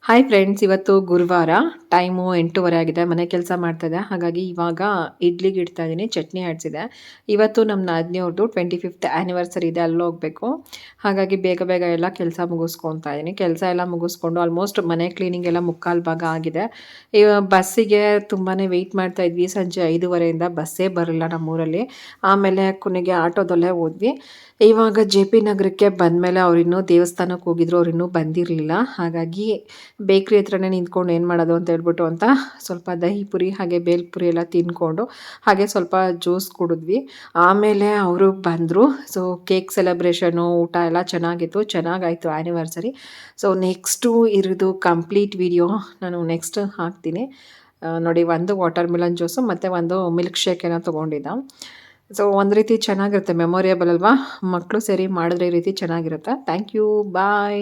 Hi friends, ಇವತ್ತು ಗುರುವಾರ time 8:30 ಆಗಿದೆ. ಮನೆ ಕೆಲಸ ಮಾಡ್ತಾಯಿದ್ದೆ, ಹಾಗಾಗಿ ಇವಾಗ ಇಡ್ಲಿಗೆ ಇಡ್ತಾ ಇದ್ದೀನಿ. ಚಟ್ನಿ ಆಡಿಸಿದೆ. ಇವತ್ತು ನಮ್ಮ ನಾದಿನಿಯವ್ರದ್ದು 25th ಆ್ಯನಿವರ್ಸರಿ ಇದೆ, ಅಲ್ಲಿ ಹೋಗಬೇಕು. ಹಾಗಾಗಿ ಬೇಗ ಬೇಗ ಎಲ್ಲ ಕೆಲಸ ಮುಗಿಸ್ಕೊತಾ ಇದ್ದೀನಿ. ಕೆಲಸ ಎಲ್ಲ ಮುಗಿಸ್ಕೊಂಡು ಆಲ್ಮೋಸ್ಟ್ ಮನೆ ಕ್ಲೀನಿಂಗ್ ಎಲ್ಲ ಮುಕ್ಕಾಲು ಭಾಗ ಆಗಿದೆ. ಬಸ್ಸಿಗೆ ತುಂಬಾ ವೆಯ್ಟ್ ಮಾಡ್ತಾ ಇದ್ವಿ. ಸಂಜೆ 5:30ಇಂದ ಬಸ್ಸೇ ಬರಲ್ಲ ನಮ್ಮೂರಲ್ಲಿ. ಆಮೇಲೆ ಕೊನೆಗೆ ಆಟೋದಲ್ಲೇ ಹೋದ್ವಿ. ಇವಾಗ ಜೆ ಪಿ ನಗರಕ್ಕೆ ಬಂದಮೇಲೆ ಅವರಿನ್ನೂ ದೇವಸ್ಥಾನಕ್ಕೆ ಹೋಗಿದ್ರು, ಅವರಿನ್ನೂ ಬಂದಿರಲಿಲ್ಲ. ಹಾಗಾಗಿ ಬೇಕ್ರಿ ಹತ್ರನೇ ನಿಂತ್ಕೊಂಡು ಏನು ಮಾಡೋದು ಅಂತ ಹೇಳ್ಬಿಟ್ಟು ಸ್ವಲ್ಪ ದಹಿ ಪುರಿ ಹಾಗೆ ಬೇಲ್ಪುರಿ ಎಲ್ಲ ತಿಂದ್ಕೊಂಡು ಹಾಗೆ ಸ್ವಲ್ಪ ಜ್ಯೂಸ್ ಕುಡಿದ್ವಿ. ಆಮೇಲೆ ಅವರು ಬಂದರು. ಸೊ ಕೇಕ್ ಸೆಲೆಬ್ರೇಷನು, ಊಟ ಎಲ್ಲ ಚೆನ್ನಾಗಾಯಿತು ಆ್ಯನಿವರ್ಸರಿ. ಸೊ ನೆಕ್ಸ್ಟು ಇರೋದು ಕಂಪ್ಲೀಟ್ ವಿಡಿಯೋ ನಾನು ನೆಕ್ಸ್ಟ್ ಹಾಕ್ತೀನಿ ನೋಡಿ. ಒಂದು ವಾಟರ್ ಮಿಲನ್ ಜ್ಯೂಸು ಮತ್ತು ಒಂದು ಮಿಲ್ಕ್ ಶೇಕ್ ಏನೋ ತೊಗೊಂಡಿದ್ದ. ಸೊ ಒಂದು ರೀತಿ ಚೆನ್ನಾಗಿರುತ್ತೆ, ಮೆಮೊರಿಯಬಲ್ ಅಲ್ವಾ. ಮಕ್ಕಳು ಸೇರಿ ಮಾಡಿದ್ರೆ ಈ ರೀತಿ ಚೆನ್ನಾಗಿರುತ್ತೆ. Thank you, bye.